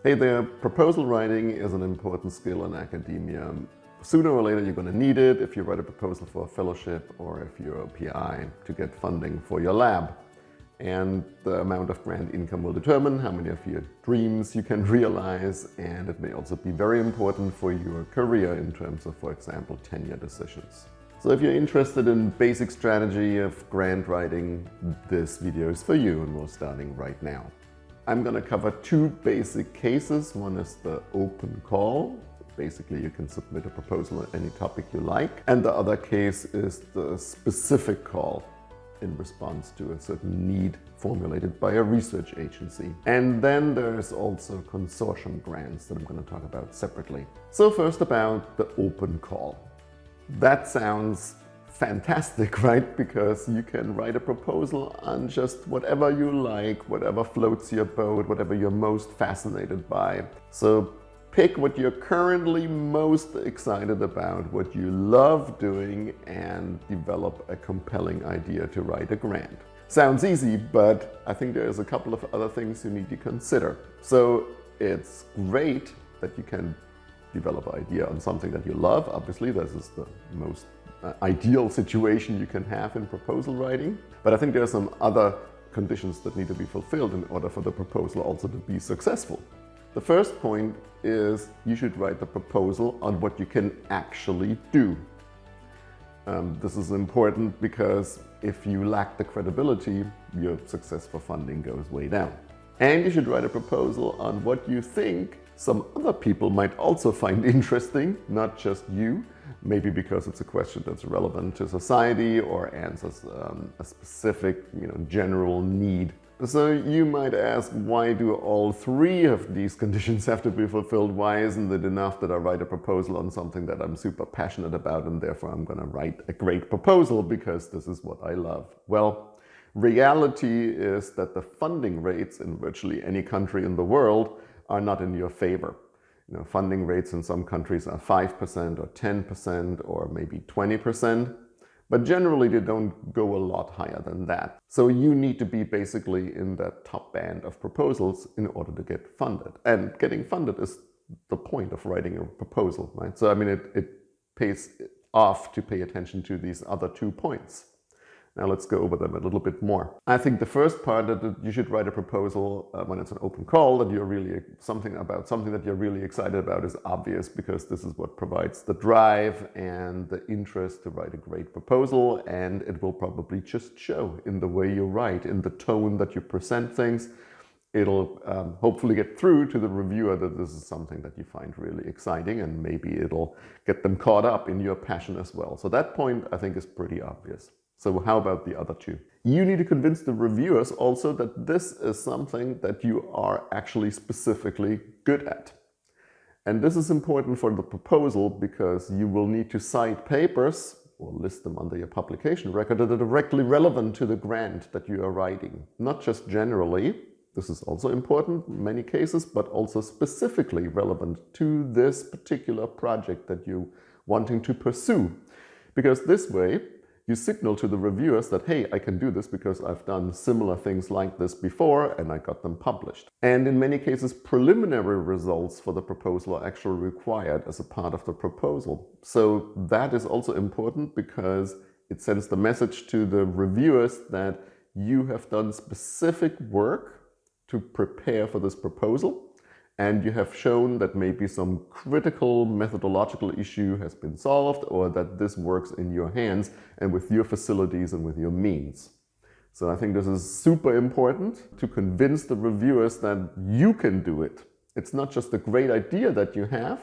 Hey there, proposal writing is an important skill in academia. Sooner or later you're going to need it if you write a proposal for a fellowship or if you're a PI to get funding for your lab. And the amount of grant income will determine how many of your dreams you can realize, and it may also be very important for your career in terms of, for example, tenure decisions. So if you're interested in basic strategy of grant writing, this video is for you, and we're starting right now. I'm going to cover two basic cases. One is the open call. Basically, you can submit a proposal on any topic you like. And the other case is the specific call in response to a certain need formulated by a research agency. And then there's also consortium grants that I'm going to talk about separately. So first about the open call. That sounds fantastic, right? Because you can write a proposal on just whatever you like, whatever floats your boat, whatever you're most fascinated by. So pick what you're currently most excited about, what you love doing, and develop a compelling idea to write a grant. Sounds easy, but I think there's a couple of other things you need to consider. So it's great that you can develop an idea on something that you love. Obviously, this is the most ideal situation you can have in proposal writing. But I think there are some other conditions that need to be fulfilled in order for the proposal also to be successful. The first point is you should write the proposal on what you can actually do. This is important because if you lack the credibility, your success for funding goes way down. And you should write a proposal on what you think some other people might also find interesting, not just you, maybe because it's a question that's relevant to society or answers a specific, general need. So you might ask, why do all three of these conditions have to be fulfilled? Why isn't it enough that I write a proposal on something that I'm super passionate about and therefore I'm going to write a great proposal because this is what I love? Well, reality is that the funding rates in virtually any country in the world are not in your favor. Funding rates in some countries are 5% or 10% or maybe 20%. But generally, they don't go a lot higher than that. So you need to be basically in that top band of proposals in order to get funded. And getting funded is the point of writing a proposal, right? So, it pays off to pay attention to these other 2 points. Now let's go over them a little bit more. I think the first part that you should write a proposal when it's an open call that you're really something that you're really excited about is obvious, because this is what provides the drive and the interest to write a great proposal, and it will probably just show in the way you write, in the tone that you present things. It'll hopefully get through to the reviewer that this is something that you find really exciting, and maybe it'll get them caught up in your passion as well. So that point I think is pretty obvious. So how about the other two? You need to convince the reviewers also that this is something that you are actually specifically good at. And this is important for the proposal because you will need to cite papers or list them under your publication record that are directly relevant to the grant that you are writing. Not just generally, this is also important in many cases, but also specifically relevant to this particular project that you're wanting to pursue. Because this way, you signal to the reviewers that, hey, I can do this because I've done similar things like this before and I got them published. And in many cases, preliminary results for the proposal are actually required as a part of the proposal. So that is also important because it sends the message to the reviewers that you have done specific work to prepare for this proposal. And you have shown that maybe some critical methodological issue has been solved, or that this works in your hands and with your facilities and with your means. So I think this is super important to convince the reviewers that you can do it. It's not just a great idea that you have,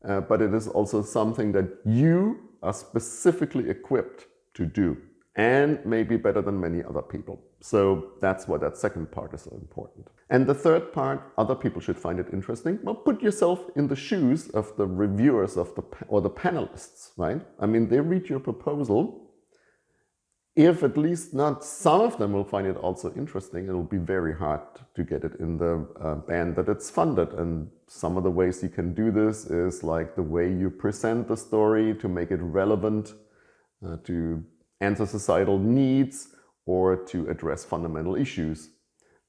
but it is also something that you are specifically equipped to do, and maybe better than many other people. So that's why that second part is so important. And the third part, other people should find it interesting. Well, put yourself in the shoes of the reviewers or the panelists, right? They read your proposal. If at least not some of them will find it also interesting, it'll be very hard to get it in the band that it's funded. And some of the ways you can do this is like the way you present the story to make it relevant to answer societal needs or to address fundamental issues.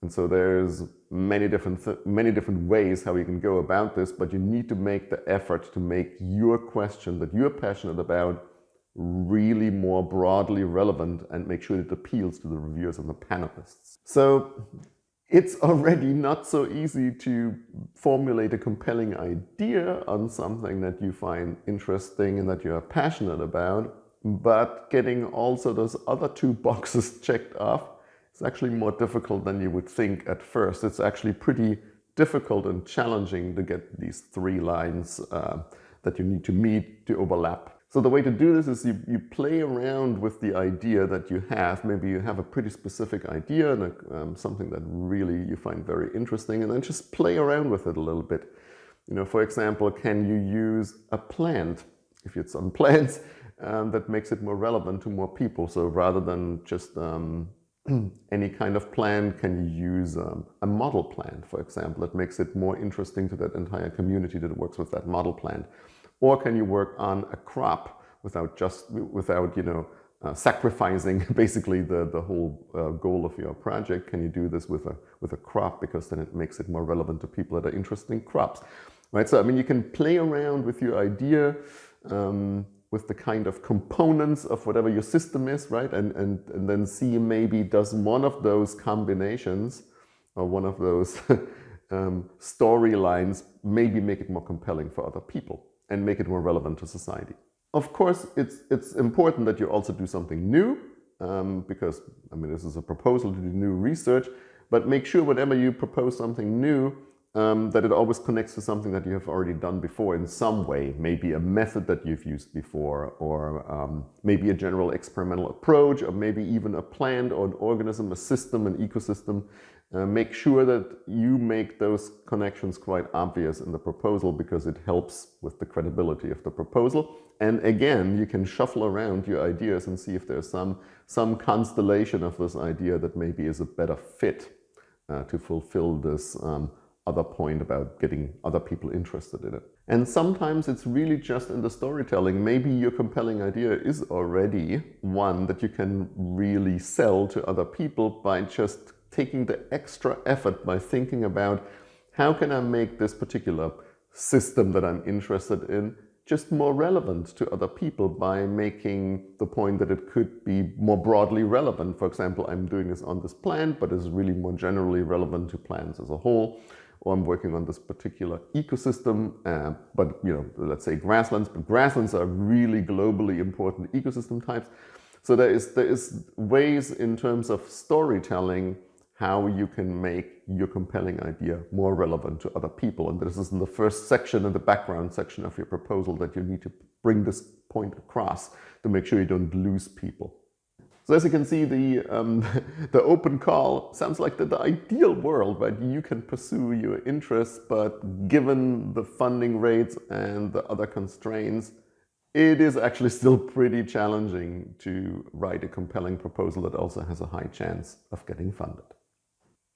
And so there's many different ways how you can go about this, but you need to make the effort to make your question that you're passionate about really more broadly relevant and make sure it appeals to the reviewers and the panelists. So it's already not so easy to formulate a compelling idea on something that you find interesting and that you are passionate about, but getting also those other two boxes checked off is actually more difficult than you would think at first. It's actually pretty difficult and challenging to get these three lines that you need to meet to overlap. So the way to do this is you play around with the idea that you have. Maybe you have a pretty specific idea and something that really you find very interesting, and then just play around with it a little bit. You know, for example, can you use a plant, if it's on plants, that makes it more relevant to more people? So rather than just any kind of plant, can you use a model plant, for example, that makes it more interesting to that entire community that works with that model plant? Or can you work on a crop without sacrificing basically the whole goal of your project? Can you do this with a crop, because then it makes it more relevant to people that are interested in crops, right? So I mean, you can play around with your idea, with the kind of components of whatever your system is, right? And then see, maybe does one of those combinations or one of those storylines maybe make it more compelling for other people and make it more relevant to society. Of course, it's important that you also do something new, because I mean, this is a proposal to do new research, but make sure whenever you propose something new, that it always connects to something that you have already done before in some way, maybe a method that you've used before, or maybe a general experimental approach, or maybe even a plant or an organism, a system, an ecosystem. Make sure that you make those connections quite obvious in the proposal, because it helps with the credibility of the proposal. And again, you can shuffle around your ideas and see if there's some constellation of this idea that maybe is a better fit to fulfill this other point about getting other people interested in it. And sometimes it's really just in the storytelling. Maybe your compelling idea is already one that you can really sell to other people by just taking the extra effort by thinking about, how can I make this particular system that I'm interested in just more relevant to other people by making the point that it could be more broadly relevant. For example, I'm doing this on this plant, but it's really more generally relevant to plants as a whole. Or I'm working on this particular ecosystem, but let's say grasslands, but grasslands are really globally important ecosystem types. So there is ways in terms of storytelling how you can make your compelling idea more relevant to other people. And this is in the first section, in the background section of your proposal, that you need to bring this point across to make sure you don't lose people. So as you can see, the open call sounds like the ideal world, right? You can pursue your interests, but given the funding rates and the other constraints, it is actually still pretty challenging to write a compelling proposal that also has a high chance of getting funded.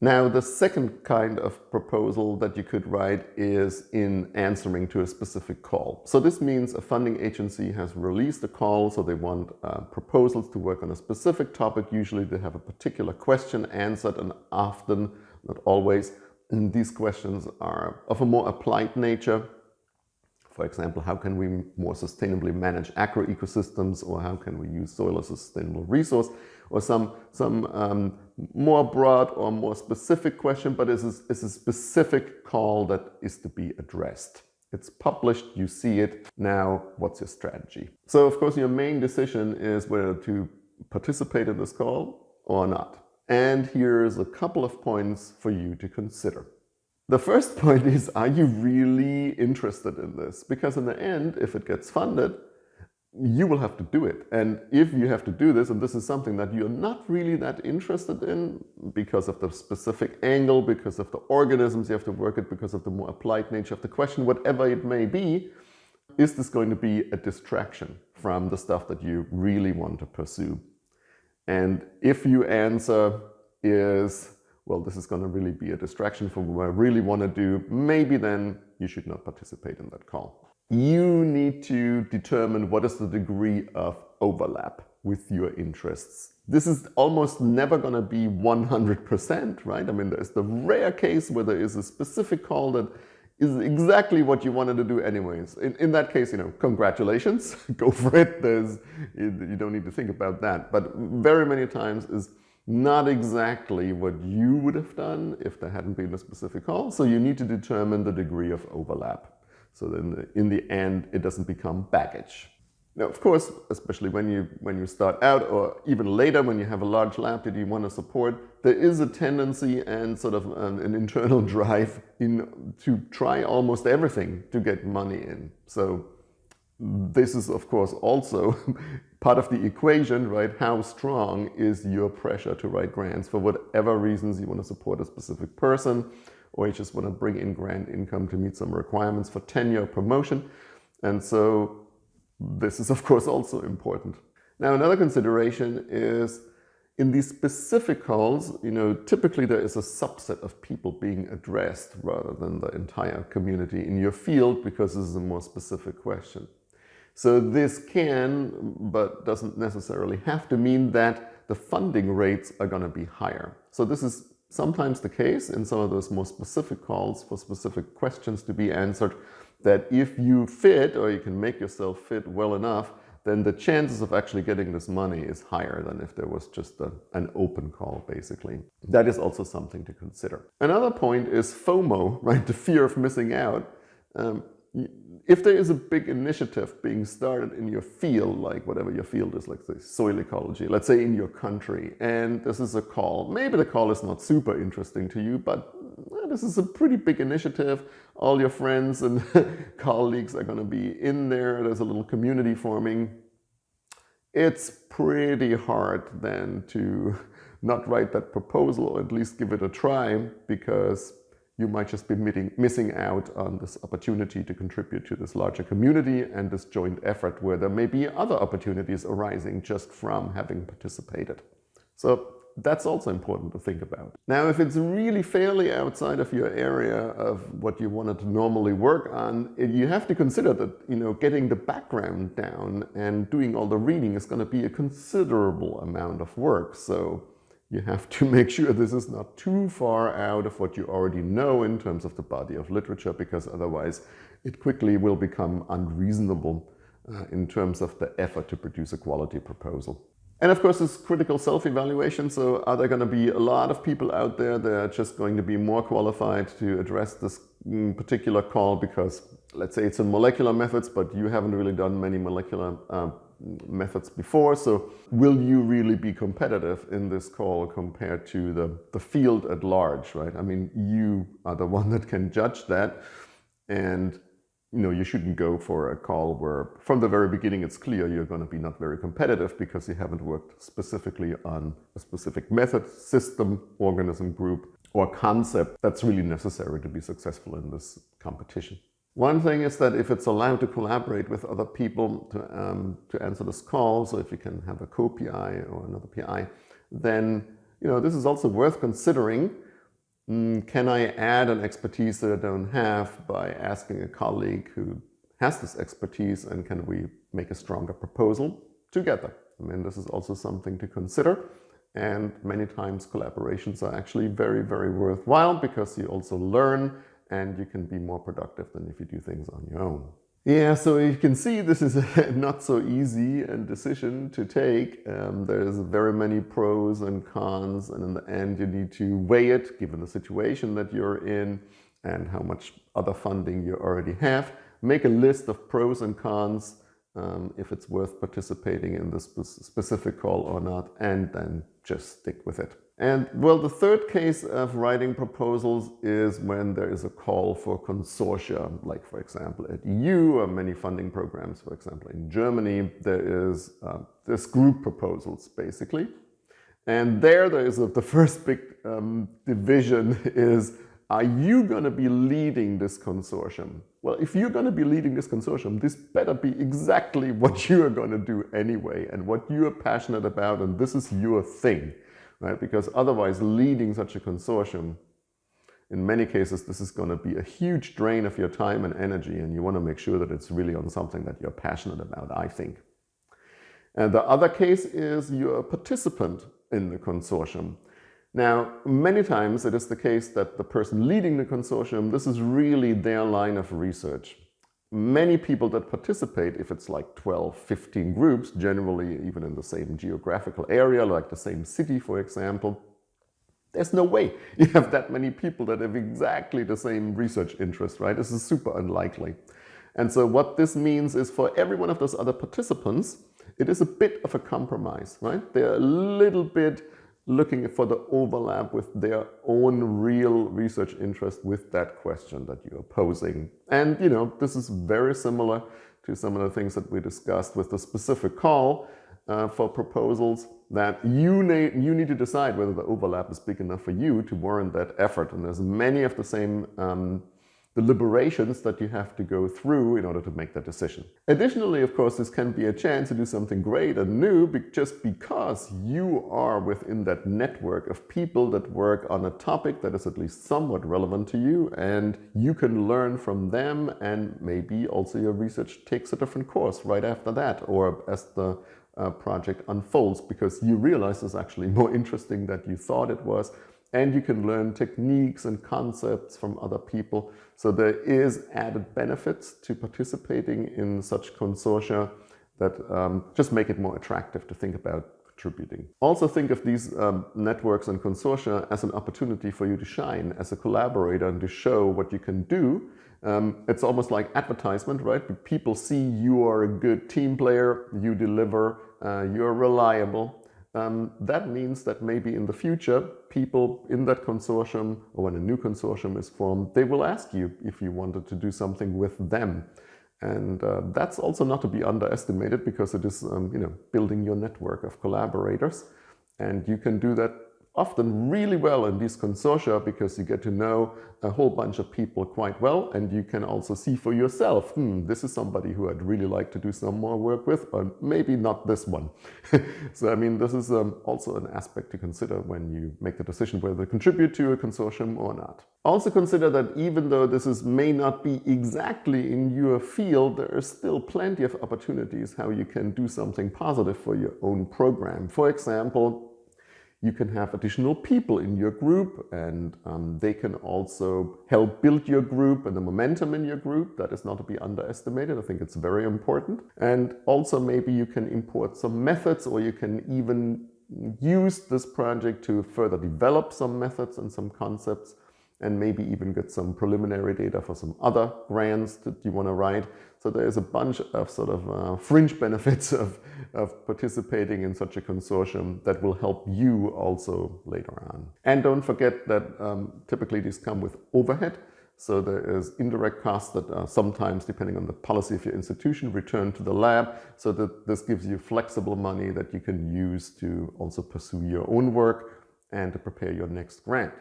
Now, the second kind of proposal that you could write is in answering to a specific call. So this means a funding agency has released a call, so they want proposals to work on a specific topic. Usually they have a particular question answered, and often, not always, these questions are of a more applied nature. For example, how can we more sustainably manage agroecosystems, or how can we use soil as a sustainable resource, or some more broad or more specific question, but it's a specific call that is to be addressed. It's published, you see it. Now, what's your strategy? So, of course, your main decision is whether to participate in this call or not. And here's a couple of points for you to consider. The first point is, are you really interested in this? Because in the end, if it gets funded, you will have to do it. And if you have to do this, and this is something that you're not really that interested in because of the specific angle, because of the organisms you have to work with, because of the more applied nature of the question, whatever it may be, is this going to be a distraction from the stuff that you really want to pursue? And if your answer is, well, this is going to really be a distraction from what I really want to do, maybe then you should not participate in that call. You need to determine what is the degree of overlap with your interests This is almost never going to be 100%, right? I mean, there's the rare case where there is a specific call that is exactly what you wanted to do anyways. In that case, congratulations, go for it. You don't need to think about that. But very many times is not exactly what you would have done if there hadn't been a specific call. So you need to determine the degree of overlap. So then in the end, it doesn't become baggage. Now, of course, especially when you start out or even later when you have a large lab that you want to support, there is a tendency and sort of an internal drive to try almost everything to get money in. So this is, of course, also part of the equation, right? How strong is your pressure to write grants for whatever reasons you want to support a specific person, or you just want to bring in grant income to meet some requirements for tenure promotion. And so this is, of course, also important. Now, another consideration is in these specific calls, typically there is a subset of people being addressed rather than the entire community in your field, because this is a more specific question. So this can, but doesn't necessarily have to mean that the funding rates are going to be higher. So this is sometimes the case in some of those more specific calls for specific questions to be answered, that if you fit, or you can make yourself fit well enough, then the chances of actually getting this money is higher than if there was just an open call, basically. That is also something to consider. Another point is FOMO, right? The fear of missing out. If there is a big initiative being started in your field, like whatever your field is, like say soil ecology, let's say in your country, and this is a call, maybe the call is not super interesting to you, but this is a pretty big initiative. All your friends and colleagues are going to be in there. There's a little community forming. It's pretty hard then to not write that proposal, or at least give it a try, because you might just be missing out on this opportunity to contribute to this larger community and this joint effort where there may be other opportunities arising just from having participated. So that's also important to think about. Now, if it's really fairly outside of your area of what you wanted to normally work on, you have to consider that, getting the background down and doing all the reading is going to be a considerable amount of work. So you have to make sure this is not too far out of what you already know in terms of the body of literature, because otherwise it quickly will become unreasonable in terms of the effort to produce a quality proposal. And of course, this critical self-evaluation. So are there going to be a lot of people out there that are just going to be more qualified to address this particular call because, let's say, it's in molecular methods, but you haven't really done many molecular methods before. So will you really be competitive in this call compared to the field at large, right? I mean, you are the one that can judge that. And you shouldn't go for a call where from the very beginning it's clear you're going to be not very competitive because you haven't worked specifically on a specific method, system, organism group, or concept that's really necessary to be successful in this competition. One thing is that if it's allowed to collaborate with other people to answer this call, so if you can have a co-PI or another PI, then this is also worth considering. Can I add an expertise that I don't have by asking a colleague who has this expertise, and can we make a stronger proposal together? I mean, this is also something to consider. And many times collaborations are actually very, very worthwhile because you also learn and you can be more productive than if you do things on your own. Yeah, so you can see this is not so easy a decision to take. There's very many pros and cons, and in the end you need to weigh it given the situation that you're in and how much other funding you already have. Make a list of pros and cons, if it's worth participating in this specific call or not, and then just stick with it. And well, the third case of writing proposals is when there is a call for consortia, like for example at EU or many funding programs. For example, in Germany, there is this group proposals basically. And there is the first big division is, are you going to be leading this consortium? Well, if you're going to be leading this consortium, this better be exactly what you are going to do anyway and what you are passionate about, and this is your thing. Right? Because otherwise leading such a consortium, in many cases, this is going to be a huge drain of your time and energy, and you want to make sure that it's really on something that you're passionate about, I think. And the other case is you're a participant in the consortium. Now, many times it is the case that the person leading the consortium, this is really their line of research. Many people that participate, if it's like 12, 15 groups, generally even in the same geographical area, like the same city, for example, there's no way you have that many people that have exactly the same research interest, right? This is super unlikely. And so what this means is for every one of those other participants, it is a bit of a compromise, right? They're a little bit looking for the overlap with their own real research interest with that question that you're posing. And, you know, this is very similar to some of the things that we discussed with the specific call for proposals, that you need to decide whether the overlap is big enough for you to warrant that effort. And there's many of the same deliberations that you have to go through in order to make that decision. Additionally, of course, this can be a chance to do something great and new just because you are within that network of people that work on a topic that is at least somewhat relevant to you, and you can learn from them, and maybe also your research takes a different course right after that, or as the project unfolds, because you realize it's actually more interesting than you thought it was. And you can learn techniques and concepts from other people. So there is added benefits to participating in such consortia that just make it more attractive to think about contributing. Also think of these networks and consortia as an opportunity for you to shine as a collaborator and to show what you can do. It's almost like advertisement, right? People see you are a good team player, you deliver, you're reliable. That means that maybe in the future, people in that consortium, or when a new consortium is formed, they will ask you if you wanted to do something with them. And that's also not to be underestimated, because it is you know, building your network of collaborators. And you can do that often really well in these consortia, because you get to know a whole bunch of people quite well, and you can also see for yourself, this is somebody who I'd really like to do some more work with, or maybe not this one. So I mean, this is also an aspect to consider when you make the decision whether to contribute to a consortium or not. Also consider that even though this may not be exactly in your field, there are still plenty of opportunities how you can do something positive for your own program. For example, you can have additional people in your group, and they can also help build your group and the momentum in your group. That is not to be underestimated. I think it's very important. And also maybe you can import some methods, or you can even use this project to further develop some methods and some concepts, and maybe even get some preliminary data for some other grants that you want to write. So there is a bunch of sort of fringe benefits of participating in such a consortium that will help you also later on. And don't forget that typically these come with overhead. So there is indirect costs that are sometimes, depending on the policy of your institution, returned to the lab. So that this gives you flexible money that you can use to also pursue your own work and to prepare your next grant.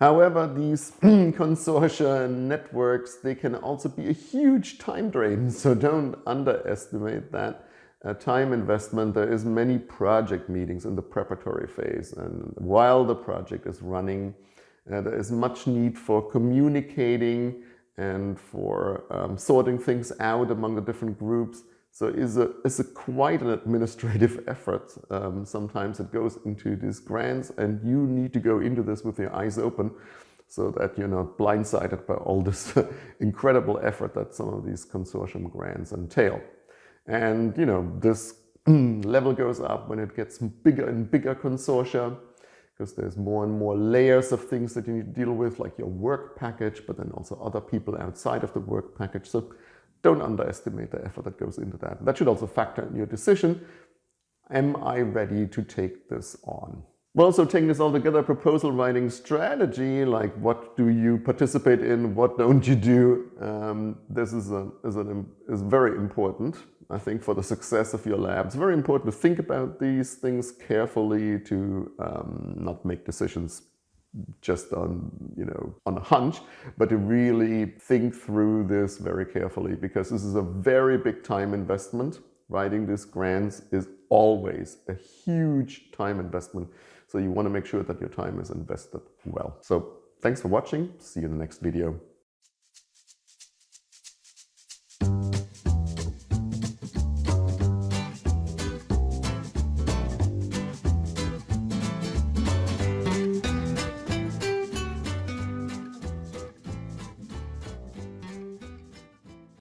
However, these consortia and networks, they can also be a huge time drain, so don't underestimate that time investment. There is many project meetings in the preparatory phase, and while the project is running, there is much need for communicating and for sorting things out among the different groups. So it's quite an administrative effort. Sometimes it goes into these grants, and you need to go into this with your eyes open so that you're not blindsided by all this incredible effort that some of these consortium grants entail. And you know, this level goes up when it gets bigger and bigger consortia, because there's more and more layers of things that you need to deal with, like your work package, but then also other people outside of the work package. So don't underestimate the effort that goes into that. That should also factor in your decision. Am I ready to take this on? Well, so taking this all together, proposal writing strategy, like what do you participate in, what don't you do? This is very important, I think, for the success of your lab. It's very important to think about these things carefully, to not make decisions just on, on a hunch, but to really think through this very carefully, because this is a very big time investment. Writing these grants is always a huge time investment. So you want to make sure that your time is invested well. So thanks for watching. See you in the next video.